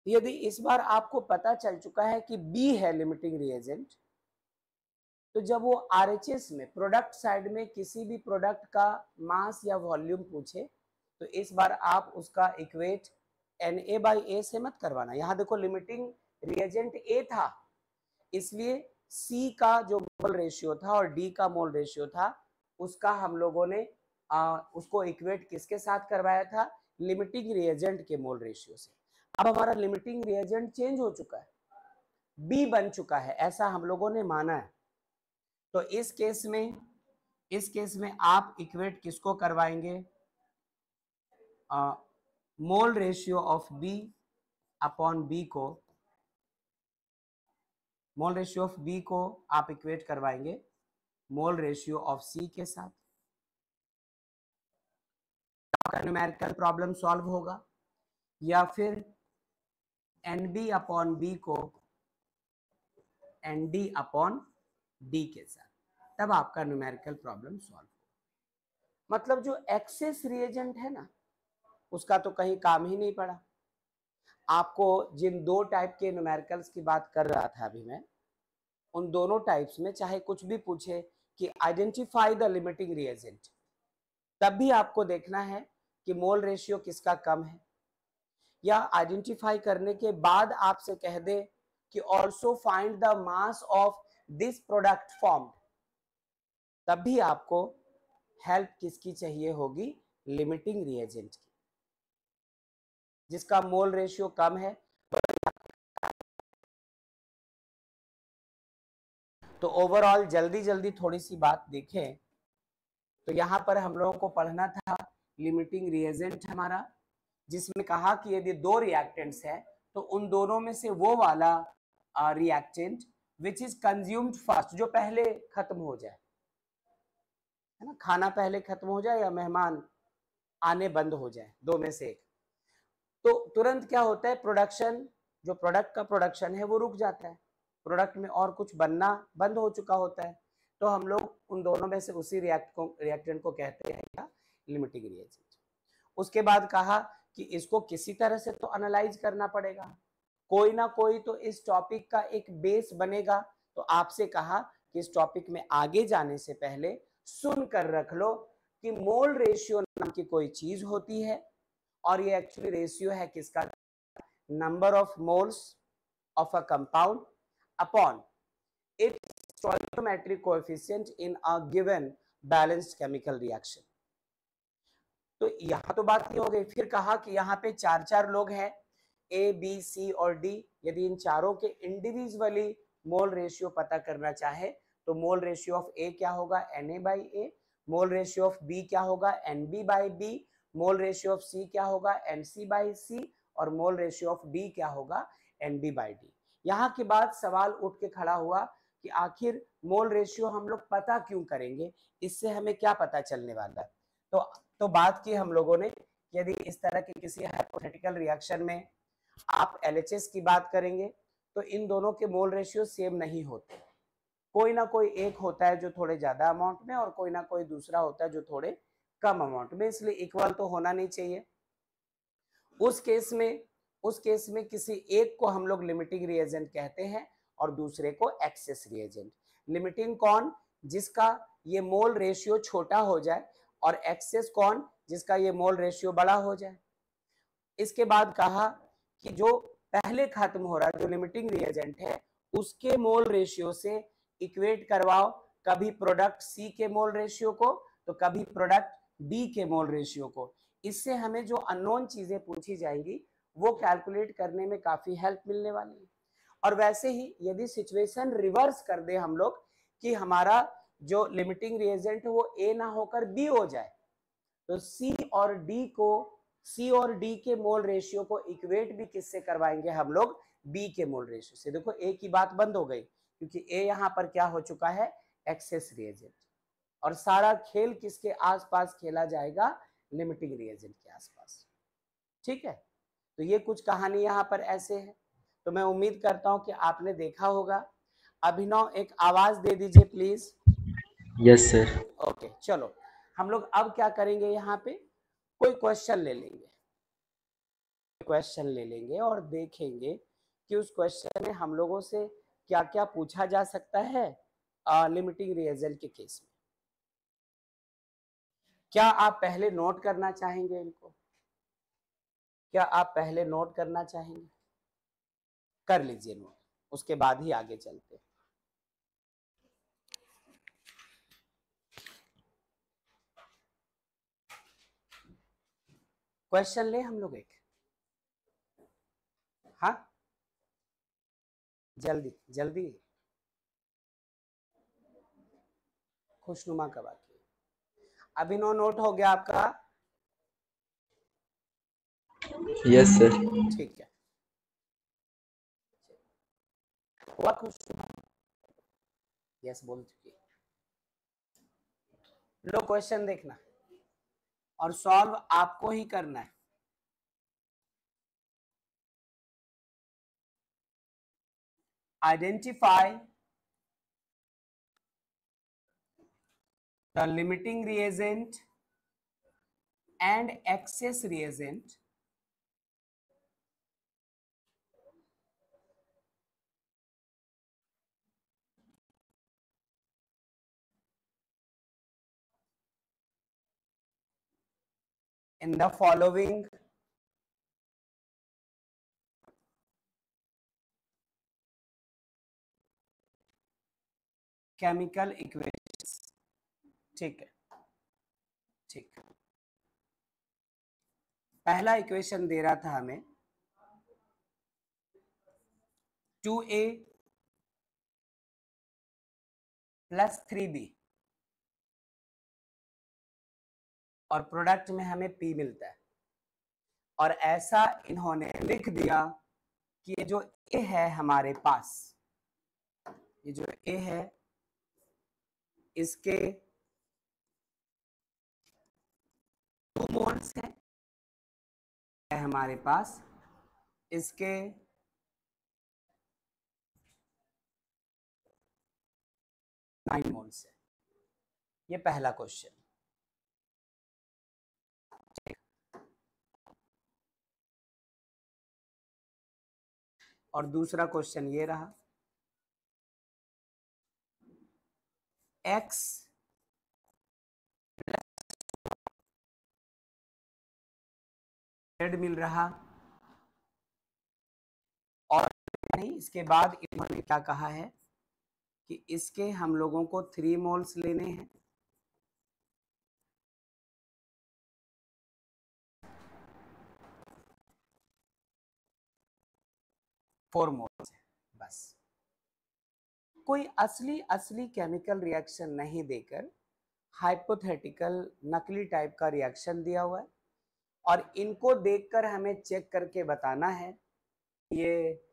यदि इस बार आपको पता चल चुका है कि बी है लिमिटिंग रिएजेंट, तो जब वो आरएचएस में प्रोडक्ट साइड में किसी भी प्रोडक्ट का मास या वॉल्यूम पूछे तो इस बार आप उसका इक्वेट Na/A से मत करवाना। यहाँ देखो लिमिटिंग रिएजेंट A था, इसलिए C का जो मोल रेशियो था और D का मोल रेशियो था उसका हम लोगों ने उसको इक्वेट किसके साथ करवाया था, लिमिटिंग रिएजेंट के मोल रेशियो से। अब हमारा लिमिटिंग रिएजेंट चेंज हो चुका है, B बन चुका है, ऐसा हम लोगों ने माना है। तो इस केस में आप इक्वेट किसको करवाएंगे, mole ratio of B upon B को, मोल रेशियो ऑफ बी को आप इक्वेट करवाएंगे मोल रेशियो ऑफ सी के साथ। आपका न्यूमेरिकल प्रॉब्लम सॉल्व होगा, या फिर एनबी अपॉन बी को एनडी अपॉन डी के साथ, तब आपका न्यूमेरिकल प्रॉब्लम सॉल्व होगा। मतलब जो एक्सेस रिएजेंट है ना उसका तो कहीं काम ही नहीं पड़ा। आपको जिन दो टाइप के न्यूमेरिकल्स की बात कर रहा था अभी मैं, उन दोनों टाइप्स में चाहे कुछ भी पूछे कि आइडेंटिफाई द लिमिटिंग रिएजेंट, तब भी आपको देखना है कि मोल रेशियो किसका कम है, या आइडेंटिफाई करने के बाद आपसे कह दे कि also find the mass of this product formed, तब भी आपको हेल्प किसकी चाहिए होगी, लिमिटिंग रिएजेंट की, जिसका मोल रेशियो कम है। तो ओवरऑल जल्दी जल्दी थोड़ी सी बात देखें तो यहां पर हम लोगों को पढ़ना था लिमिटिंग रिएजेंट हमारा, जिसमें कहा कि यदि दो रिएक्टेंट्स है तो उन दोनों में से वो वाला reactant which is consumed first, जो पहले खत्म हो जाए, है ना, खाना पहले खत्म हो जाए या मेहमान आने बंद हो जाए, दो में से एक, तो तुरंत क्या होता है, प्रोडक्शन, जो प्रोडक्ट का प्रोडक्शन है वो रुक जाता है, प्रोडक्ट में और कुछ बनना बंद हो चुका होता है। तो हम लोग उन दोनों में से उसी रिएक्टेंट को कहते हैं क्या, लिमिटिंग रिएजेंट। उसके बाद कहा कि इसको किसी तरह से तो एनालाइज करना पड़ेगा, कोई ना कोई तो इस टॉपिक का एक बेस बनेगा। तो आपसे कहा कि इस टॉपिक में आगे जाने से पहले सुन कर रख लो कि मोल रेशियो नाम की कोई चीज होती है, और ये एक्चुअली रेशियो है किसका, number of moles of a compound upon its stoichiometric coefficient in a given balanced chemical reaction. तो यहां तो बात ये हो गई। फिर कहा कि यहाँ पे चार चार लोग हैं, ए बी सी और डी, यदि इन चारों के इंडिविजुअली मोल रेशियो पता करना चाहे तो मोल रेशियो ऑफ ए क्या होगा, Na/A, mole ratio of B क्या होगा, Nb/B, मोल रेशियो ऑफ सी क्या होगा, Nc/C, और मोल रेशियो ऑफ डी क्या होगा, Nb/D। यहाँ के बाद सवाल उठ के खड़ा हुआ कि आखिर मोल रेशियो हम लोग पता क्यों करेंगे, इससे हमें क्या पता चलने वाला है। तो बात की हम लोगों ने, यदि इस तरह के किसी हाइपोथेटिकल रिएक्शन में आप LHS की बात करेंगे तो इन दोनों के मोल रेशियो सेम नहीं होते, कोई ना कोई एक होता है जो थोड़े ज्यादा अमाउंट में और कोई ना कोई दूसरा होता है जो थोड़े कम अमाउंट में, इसलिए इक्वल तो होना नहीं चाहिए। उस केस में किसी एक को हम लोग लिमिटिंग रिएजेंट कहते हैं और दूसरे को एक्सेस रिएजेंट। लिमिटिंग कौन? जिसका ये मोल रेशियो छोटा हो जाए, और एक्सेस कौन? जिसका ये मोल रेशियो बड़ा हो जाए। इसके बाद कहा कि जो पहले खत्म हो रहा है जो लिमिटिंग रिएजेंट है उसके मोल रेशियो से इक्वेट करवाओ, कभी प्रोडक्ट सी के मोल रेशियो को तो कभी प्रोडक्ट डी के मोल रेशियो को। इससे हमें जो अननोन चीजें पूछी जाएंगी वो कैलकुलेट करने में काफी हेल्प मिलने वाली है। और वैसे ही यदि सिचुएशन रिवर्स कर दे हम लोग कि हमारा जो लिमिटिंग रिएजेंट है वो ए ना होकर बी हो जाए, तो सी और डी के मोल रेशियो को इक्वेट भी किससे करवाएंगे हम लोग? बी के मोल रेशियो से। देखो ए की बात बंद हो गई क्योंकि ए यहाँ पर क्या हो चुका है? एक्सेस रिएजेंट, और सारा खेल किसके आसपास खेला जाएगा? लिमिटिंग रिएजेंट के आसपास। ठीक है, तो ये कुछ कहानी यहाँ पर ऐसे है। तो मैं उम्मीद करता हूं कि आपने देखा होगा। अभिनव एक आवाज दे दीजिए प्लीज। Yes sir. ओके, चलो हम लोग अब क्या करेंगे, यहाँ पे कोई क्वेश्चन ले लेंगे और देखेंगे कि उस क्वेश्चन में हम लोगों से क्या क्या पूछा जा सकता है लिमिटिंग रिएजेंट के केस में। क्या आप पहले नोट करना चाहेंगे इनको? क्या आप पहले नोट करना चाहेंगे? कर लीजिए नोट, उसके बाद ही आगे चलते हैं। क्वेश्चन ले हम लोग एक, हाँ जल्दी जल्दी, खुशनुमा का वाक्य। अभिनव नोट हो गया आपका? Yes sir. ठीक है, हुआ खुशनुमा? यस बोल चुकी। लो क्वेश्चन देखना और सॉल्व आपको ही करना है। Identify the limiting reagent and excess reagent in the following chemical equations। ठीक है, ठीक। पहला इक्वेशन दे रहा था हमें 2a प्लस 3b और प्रोडक्ट में हमें p मिलता है, और ऐसा इन्होंने लिख दिया कि ये जो a है हमारे पास, ये जो a है इसके 2 मोल्स है हमारे पास, इसके 9 मोल्स है। ये पहला क्वेश्चन। और दूसरा क्वेश्चन ये रहा, x मिल रहा, और नहीं इसके बाद इन्होंने क्या कहा है कि इसके हम लोगों को 3 मोल्स लेने हैं, फोर मोल्स है बस। कोई असली केमिकल रिएक्शन नहीं देकर हाइपोथेटिकल नकली टाइप का रिएक्शन दिया हुआ है, और इनको देखकर हमें चेक करके बताना है। ये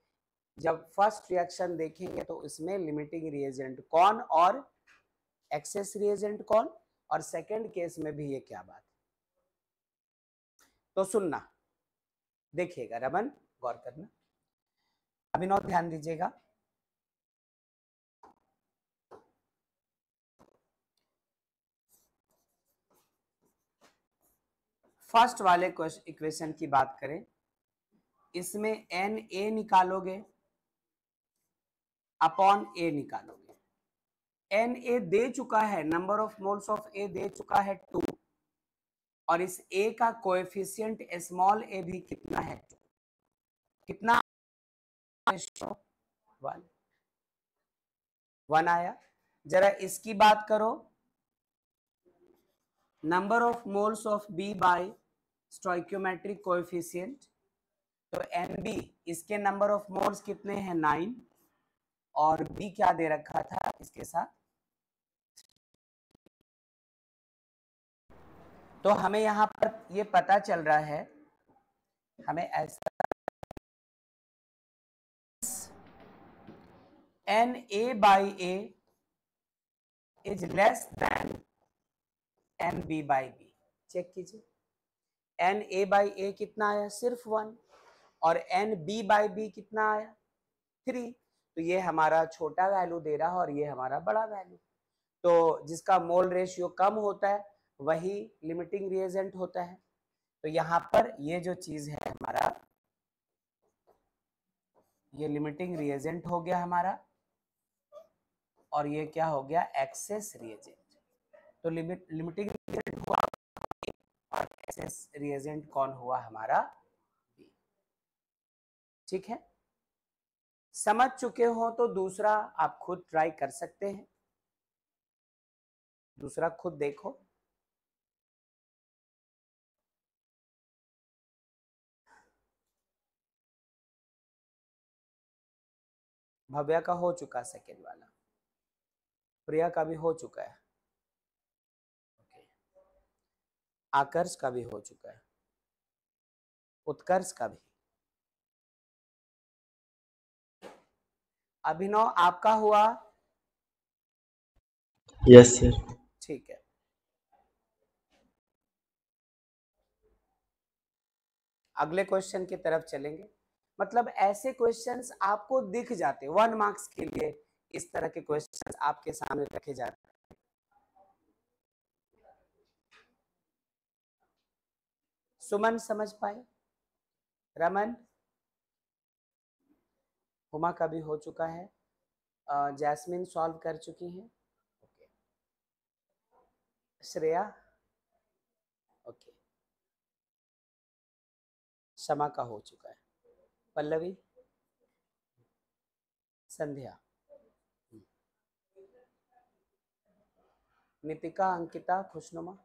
जब फर्स्ट रिएक्शन देखेंगे तो इसमें लिमिटिंग रिएजेंट कौन और एक्सेस रिएजेंट कौन, और सेकंड केस में भी ये क्या बात। तो सुनना, देखिएगा रमन, गौर करना। अभिनव ध्यान दीजिएगा। फर्स्ट वाले इक्वेशन की बात करें, इसमें एन ए निकालोगे अपॉन ए निकालोगे। एन ए दे चुका है, नंबर ऑफ मोल्स ऑफ ए दे चुका है 2, और इस ए का कोएफिशिएंट स्मॉल ए भी कितना है, कितना, 1 आया। जरा इसकी बात करो, number of moles of B by stoichiometric coefficient, तो एन बी, इसके नंबर ऑफ मोल्स कितने हैं 9, और बी क्या दे रखा था इसके साथ, तो हमें यहां पर ये पता चल रहा है, हमें ऐसा n A by A is less than n B by B. Check कीजिए, एन ए बाई ए कितना आया, सिर्फ 1, और एन बी बाई बी कितना आया 3, तो ये हमारा छोटा वैल्यू दे रहा है और ये हमारा बड़ा वैल्यू। तो जिसका मोल रेशियो कम होता है वही लिमिटिंग रिएजेंट होता है। तो यहाँ पर ये जो चीज है हमारा, ये लिमिटिंग रिएजेंट हो गया हमारा, और ये क्या हो गया, एक्सेस रिएजेंट। तो लिमिटिंग रिएजेंट हुआ और एक्सेस रिएजेंट कौन हुआ, हमारा बी। ठीक है, समझ चुके हो तो दूसरा आप खुद ट्राई कर सकते हैं, दूसरा खुद देखो। भव्या का हो चुका सेकेंड वाला, प्रिया का भी हो चुका है, आकर्ष का भी हो चुका है, उत्कर्ष का भी, अभिनव आपका हुआ। Yes sir. ठीक है, अगले क्वेश्चन की तरफ चलेंगे। मतलब ऐसे क्वेश्चंस आपको दिख जाते, 1 मार्क्स के लिए इस तरह के क्वेश्चंस आपके सामने रखे जाते हैं। सुमन समझ पाए, रमन, हुमा का भी हो चुका है, जैस्मिन सॉल्व कर चुकी हैं, श्रेया, ओके, शमा का हो चुका है, पल्लवी, संध्या, नितिका, अंकिता, खुशनुमा,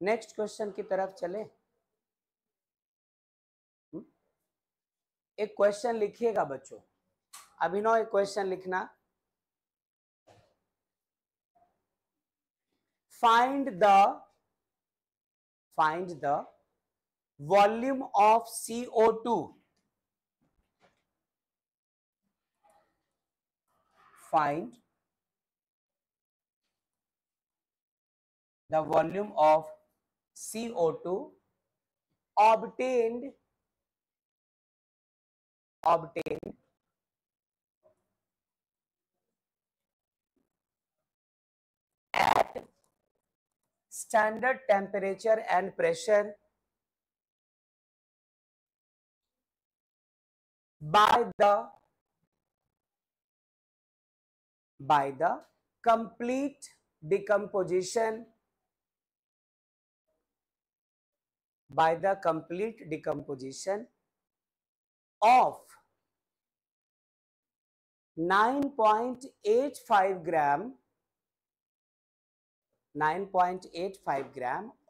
नेक्स्ट क्वेश्चन की तरफ चले। एक क्वेश्चन लिखिएगा बच्चों, अभिनव एक क्वेश्चन लिखना, find the volume of CO2, find the volume of CO2 obtained at standard temperature and pressure by the complete decomposition of 9.85 gram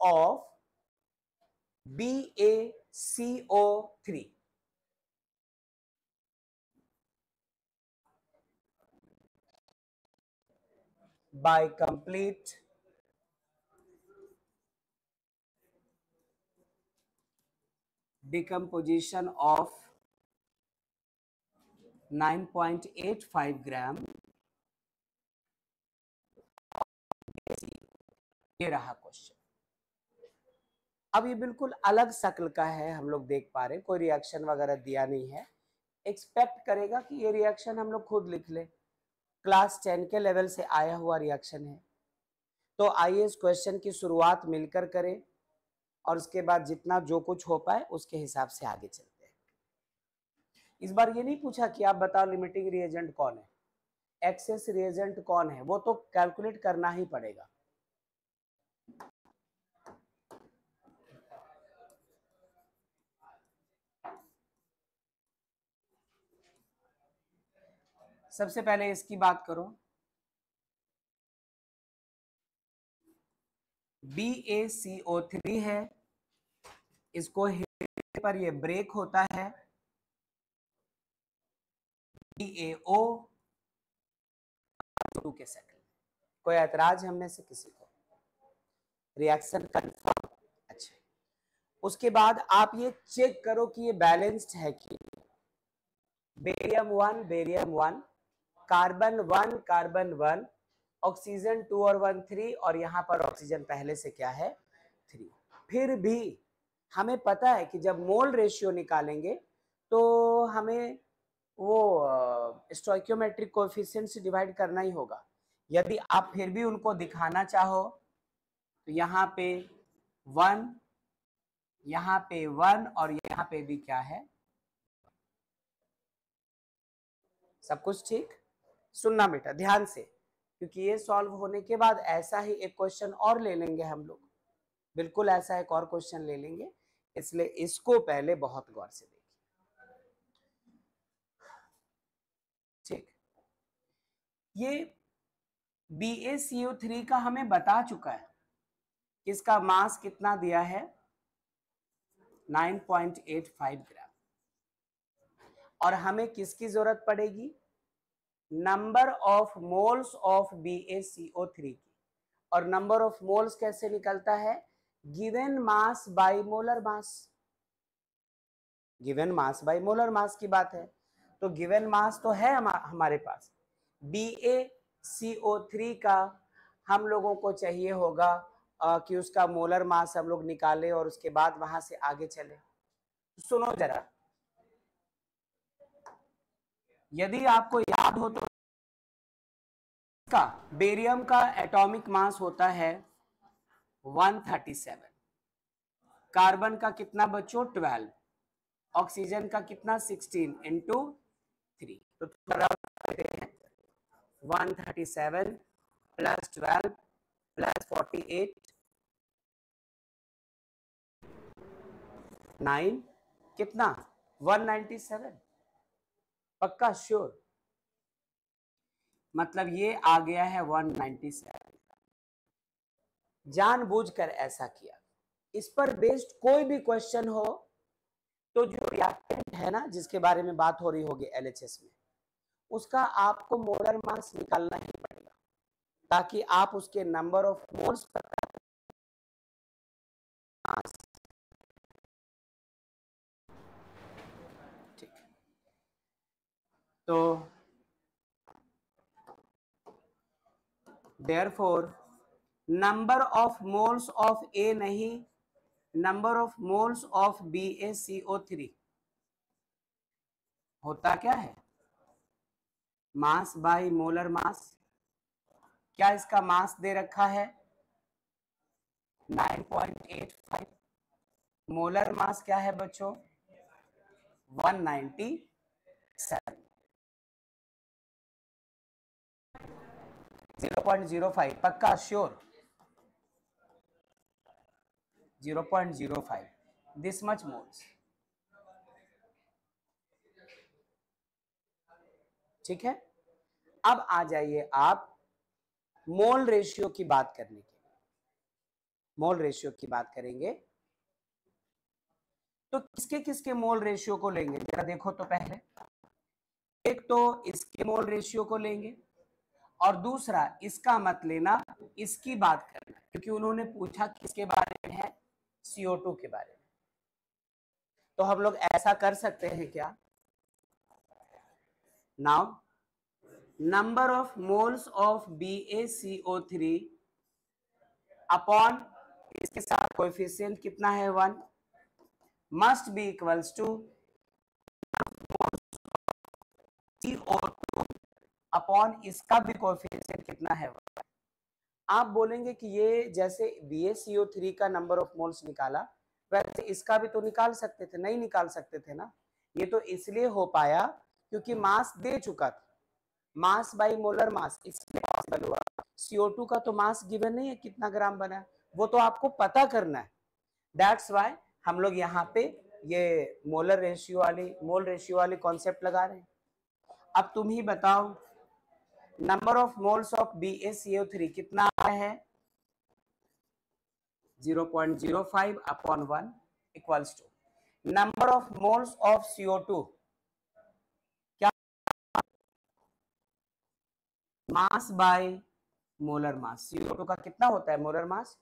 of BaCO3 by complete decomposition of 9.85 gram, ये रहा क्वेश्चन। अब ये बिल्कुल अलग शक्ल का है, हम लोग देख पा रहे हैं, कोई रिएक्शन वगैरह दिया नहीं है। एक्सपेक्ट करेगा कि ये रिएक्शन हम लोग खुद लिख ले, क्लास 10 के लेवल से आया हुआ रिएक्शन है। तो आइए इस क्वेश्चन की शुरुआत मिलकर करें और उसके बाद जितना जो कुछ हो पाए उसके हिसाब से आगे चलते हैं। इस बार ये नहीं पूछा कि आप बताओ लिमिटिंग रिएजेंट कौन है, एक्सेस रिएजेंट कौन है, वो तो कैलकुलेट करना ही पड़ेगा। सबसे पहले इसकी बात करो, BaCO3 है, इसको हिटने पर ये ब्रेक होता है, BaO के सेकंड। कोई ऐतराज हम में से किसी को? Reaction confirm. अच्छा, उसके बाद आप ये चेक करो कि ये बैलेंस्ड है कि barium 1 barium 1, carbon 1 carbon 1, oxygen 2 और 1 3, और यहां पर ऑक्सीजन पहले से क्या है 3। फिर भी हमें पता है कि जब मोल रेशियो निकालेंगे तो हमें वो स्टोइकियोमेट्रिक कोएफिशिएंट से डिवाइड करना ही होगा। यदि आप फिर भी उनको दिखाना चाहो तो यहाँ पे 1, यहाँ पे 1 और यहाँ पे भी क्या है, सब कुछ ठीक। सुनना बेटा ध्यान से, क्योंकि ये सॉल्व होने के बाद ऐसा ही एक क्वेश्चन और ले लेंगे हम लोग, बिल्कुल ऐसा एक और क्वेश्चन ले लेंगे, इसलिए इसको पहले बहुत गौर से देखिए। ठीक, ये BaCO3 का हमें बता चुका है, इसका मास कितना दिया है 9.85 ग्राम, और हमें किसकी जरूरत पड़ेगी, number of moles of BaCO3 की। और नंबर ऑफ मोल्स कैसे निकलता है, given mass by molar mass, given mass by molar मास की बात है। तो गिवन मास तो है हमारे पास, BaCO3 का हम लोगों को चाहिए होगा कि उसका मोलर मास हम लोग निकालें और उसके बाद वहां से आगे चले। सुनो जरा, यदि आपको याद हो तो का बेरियम का एटॉमिक मास होता है 137, कार्बन का कितना बच्चों 12, ऑक्सीजन का कितना 16 इंटू 3, तो 137 प्लस 12 प्लस 48 9 कितना 197, पक्का श्योर, मतलब ये आ गया है 197। जानबूझकर ऐसा किया। इस पर बेस्ड कोई भी क्वेश्चन हो तो जो रिएक्टेंट है ना जिसके बारे में बात हो रही होगी LHS में, उसका आपको मोलर मास निकालना ही पड़ेगा ताकि आप उसके नंबर ऑफ मोल्स पता। ठीक, तो therefore number of moles of A नहीं, number of moles of BaCO3 होता क्या है, मास बाय मोलर मास। क्या इसका मास दे रखा है 9.85, मोलर मास क्या है बच्चों 197, 0.05, पक्का श्योर 0.05, दिस मच मोल्स। ठीक है, अब आ जाइए आप मोल रेशियो की बात करने के लिए, मोल रेशियो की बात करेंगे तो किसके किसके मोल रेशियो को लेंगे जरा देखो तो पहले, एक तो इसके मोल रेशियो को लेंगे और दूसरा इसका मत लेना, इसकी बात करना, क्योंकि उन्होंने पूछा किसके बारे में है, CO2 के बारे में। तो हम लोग ऐसा कर सकते हैं क्या, now number of moles of BaCO3 upon इसके साथ कोएफिशिएंट कितना है 1, must be equals to CO2 upon इसका भी कोएफिशिएंट कितना है 1। आप बोलेंगे कि ये जैसे BaCO3 का नंबर ऑफ मोल्स निकाला वैसे इसका भी तो निकाल सकते थे, नहीं निकाल सकते थे ना। ये तो इसलिए हो पाया क्योंकि मास दे चुका था, मास बाई मोलर मास, इसलिए पॉसिबल हुआ। CO2 का तो मास गिवन नहीं है कितना ग्राम बना, वो तो आपको पता करना है। दैट्स वाई हम लोग यहाँ पे ये मोल रेशियो वाली कॉन्सेप्ट लगा रहे हैं। अब तुम ही बताओ number of moles of BaCO3 कितना है 0.05 upon 1 equals to number of moles of CO2 क्या, मास बाय मोलर मास। CO2 का कितना होता है मोलर मास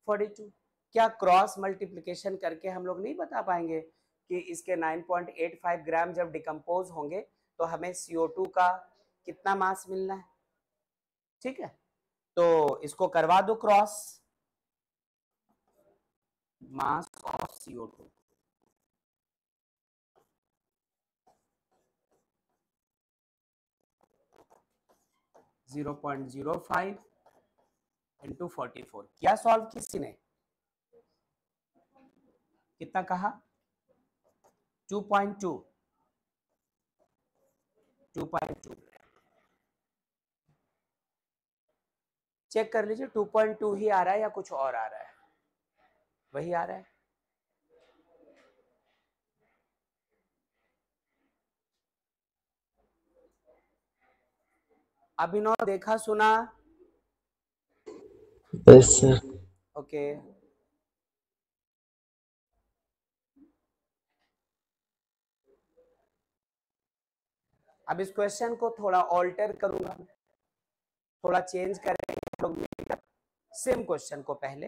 42। क्या क्रॉस मल्टीप्लिकेशन करके हम लोग नहीं बता पाएंगे कि इसके 9.85 ग्राम जब डिकम्पोज होंगे तो हमें CO2 का कितना मास मिलना है। ठीक है, तो इसको करवा दो cross, mass of CO2 0.05 into 44। क्या सॉल्व किसी ने कितना कहा 2.2 चेक कर लीजिए 2.2 ही आ रहा है या कुछ और आ रहा है, वही आ रहा है। अभिनव देखा सुना? Yes sir. ओके, अब इस क्वेश्चन को थोड़ा ऑल्टर करूंगा, थोड़ा चेंज करेंगे लोग मिलकर सेम क्वेश्चन को। पहले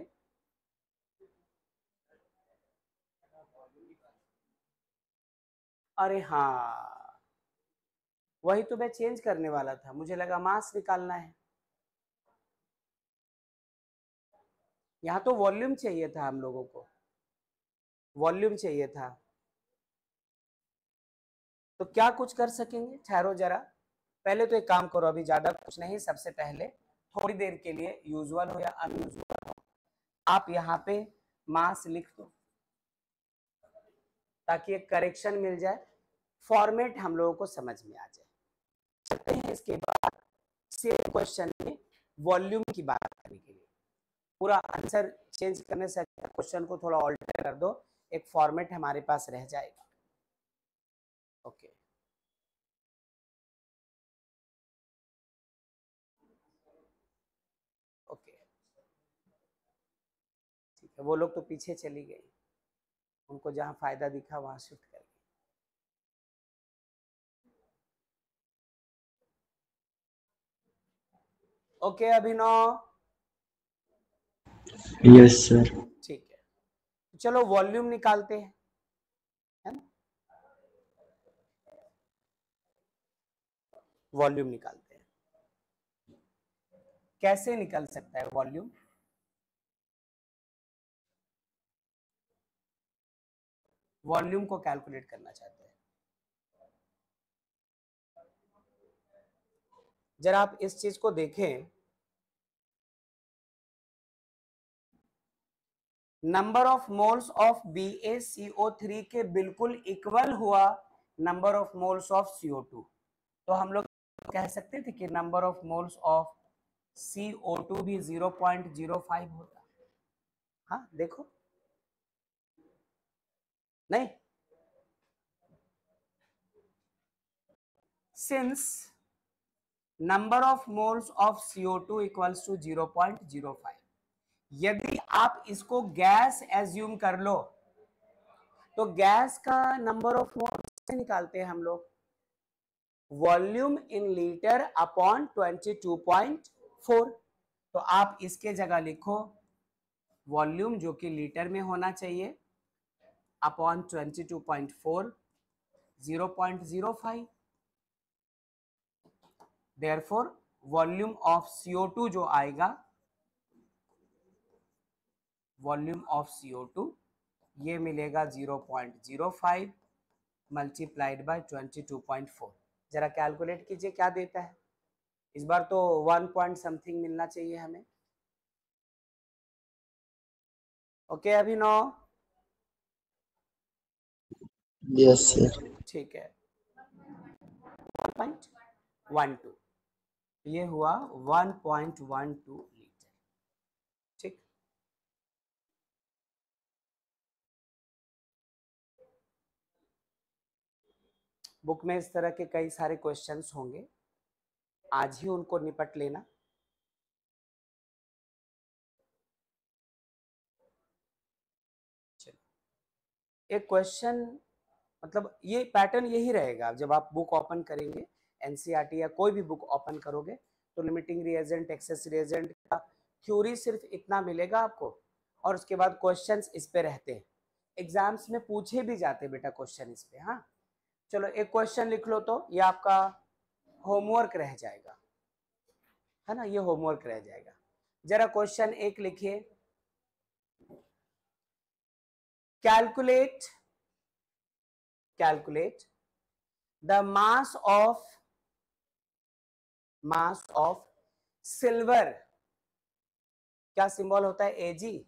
अरे हाँ, वही तो मैं चेंज करने वाला था, मुझे लगा मास निकालना है। यहाँ तो वॉल्यूम चाहिए था, हम लोगों को वॉल्यूम चाहिए था। तो क्या कुछ कर सकेंगे, ठहरो जरा, पहले तो एक काम करो, अभी ज्यादा कुछ नहीं, सबसे पहले थोड़ी देर के लिए यूजुअल हो या अनयूजुअल हो आप यहाँ पे मास लिख दो ताकि एक करेक्शन मिल जाए, फॉर्मेट हम लोगों को समझ में आ जाए। चलते हैं इसके बाद सेम क्वेश्चन में वॉल्यूम की बात करने के लिए। पूरा आंसर चेंज करने से अच्छा क्वेश्चन को थोड़ा ऑल्टर कर दो, एक फॉर्मेट हमारे पास रह जाएगा। ओके, ओके ठीक है, वो लोग तो पीछे चली गई, उनको जहां फायदा दिखा वहां शिफ्ट कर गई। Okay Abhinav, yes sir. ठीक है, चलो वॉल्यूम निकालते हैं, है ना, वॉल्यूम निकालते हैं। कैसे निकल सकता है वॉल्यूम? वॉल्यूम को कैलकुलेट करना चाहते हैं, जरा आप इस चीज को देखें, number of moles of BaCO3 के बिल्कुल इक्वल हुआ number of moles of CO2, तो हम लोग कह सकते थे कि number of moles of CO2 भी 0.05 होता। हाँ देखो, नहीं, since number of moles of CO2 equals to 0.05, यदि आप इसको गैस एज्यूम कर लो तो गैस का नंबर ऑफ मोल्स से निकालते हैं हम लोग, वॉल्यूम इन लीटर अपॉन 22.4। तो आप इसके जगह लिखो वॉल्यूम जो कि लीटर में होना चाहिए upon 22.4 0.05। Therefore volume of CO2 जो आएगा वॉल्यूम ऑफ CO2, ये मिलेगा 0.05 मल्टीप्लाइड बाय 22.4। जरा कैलकुलेट कीजिए क्या देता है। इस बार तो 1 पॉइंट समथिंग मिलना चाहिए हमें। ओके अभिनव? Yes sir. ठीक है, 1.12, ये हुआ 1.12 लीटर। ठीक, बुक में इस तरह के कई सारे क्वेश्चंस होंगे, आज ही उनको निपट लेना। चलो एक क्वेश्चन, मतलब ये पैटर्न यही रहेगा जब आप बुक ओपन करेंगे, एनसीईआरटी या कोई भी बुक ओपन करोगे तो लिमिटिंग रिएजेंट, एक्सेस रिएजेंट का थ्योरी सिर्फ इतना मिलेगा आपको, और उसके बाद क्वेश्चंस इस पे रहते हैं, एग्जाम्स में पूछे भी जाते बेटा क्वेश्चन इस पे। हाँ चलो एक क्वेश्चन लिख लो, तो ये आपका होमवर्क रह जाएगा, है ना, ये होमवर्क रह जाएगा। जरा क्वेश्चन एक लिखिए, calculate the mass of silver, क्या सिंबल होता है, Ag,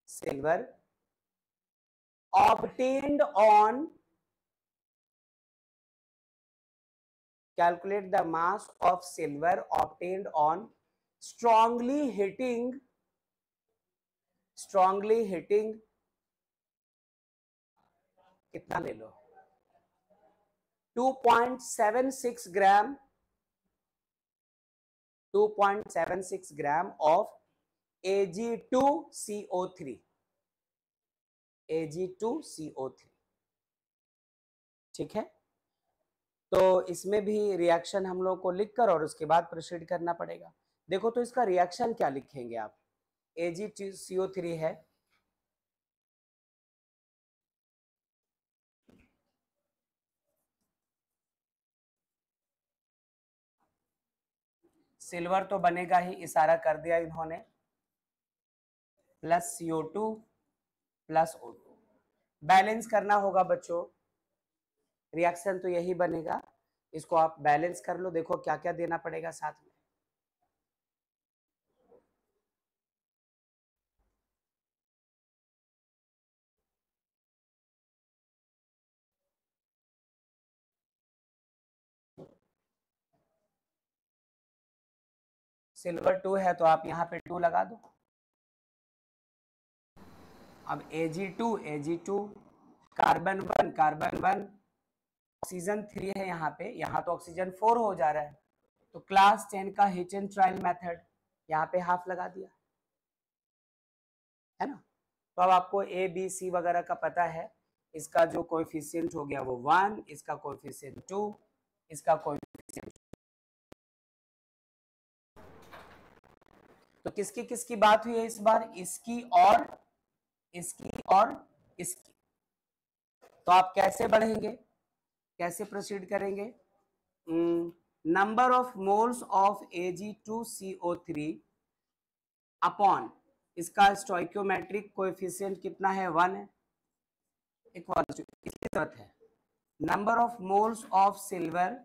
silver obtained on, calculate the mass of silver obtained on strongly hitting कितना ले लो, 2.76 ग्राम, 2.76 ग्राम ऑफ Ag2CO3, Ag2CO3। ठीक है, तो इसमें भी रिएक्शन हम लोग को लिखकर और उसके बाद प्रोसीड करना पड़ेगा। देखो तो इसका रिएक्शन क्या लिखेंगे आप, Ag2CO3 है, सिल्वर तो बनेगा ही, इशारा कर दिया इन्होंने, plus CO2 plus O2, balance करना होगा बच्चों, रिएक्शन तो यही बनेगा, इसको आप बैलेंस कर लो, देखो क्या क्या देना पड़ेगा साथ में। सिल्वर 2 है तो आप यहाँ पे 2 लगा दो। अब Ag2 कार्बन 1 ऑक्सीजन 3 है यहाँ पे, यहाँ तो ऑक्सीजन 4 हो जा रहा है, तो क्लास 10 का हिट एंड ट्रायल मेथड, यहाँ पे हाफ लगा दिया, है ना। तो अब आपको A B C वगैरह का पता है, इसका जो कोएफिशिएंट हो गया वो 1, इसका कोएफिशिएंट 2, इसका कोएफिशिएंट, तो किसकी किसकी बात हुई है इस बार, इसकी और इसकी। तो आप कैसे बढ़ेंगे, कैसे प्रोसीड करेंगे, number of moles of Ag2CO3 upon इसका स्टोइकियोमेट्रिक कोएफिशिएंट कितना है, 1 है, इक्वल टू, इसकी जरूरत है number of moles of silver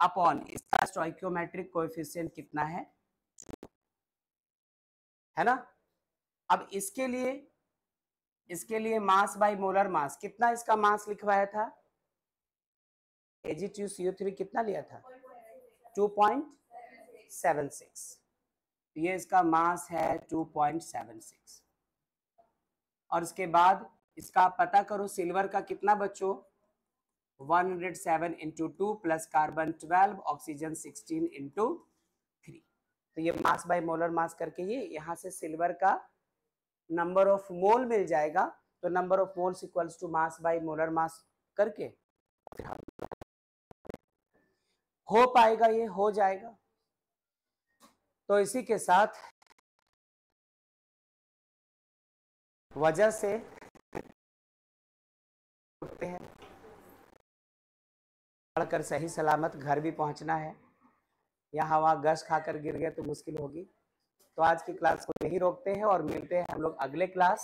upon इसका स्टोइकियोमेट्रिक कोएफिशिएंट कितना है ना। अब इसके लिए मास बाय मोलर मास, कितना इसका मास लिखवाया था, Ag2CO3 कितना लिया था, 2.76, ये इसका मास है 2.76, और इसके बाद इसका पता करो सिल्वर का कितना बच्चों, 107 into 2 plus carbon 12, oxygen 16 into 3, तो ये मास बाय मोलर मास करके ये यहाँ से सिल्वर का नंबर ऑफ मोल मिल जाएगा, तो number of moles equals to mass by molar mass करके हो पाएगा, ये हो जाएगा। तो इसी के साथ वजह से उठते हैं, पढ़कर सही सलामत घर भी पहुंचना है, या हवा गश खाकर गिर गए तो मुश्किल होगी। तो आज की क्लास को यही रोकते हैं और मिलते हैं हम लोग अगले क्लास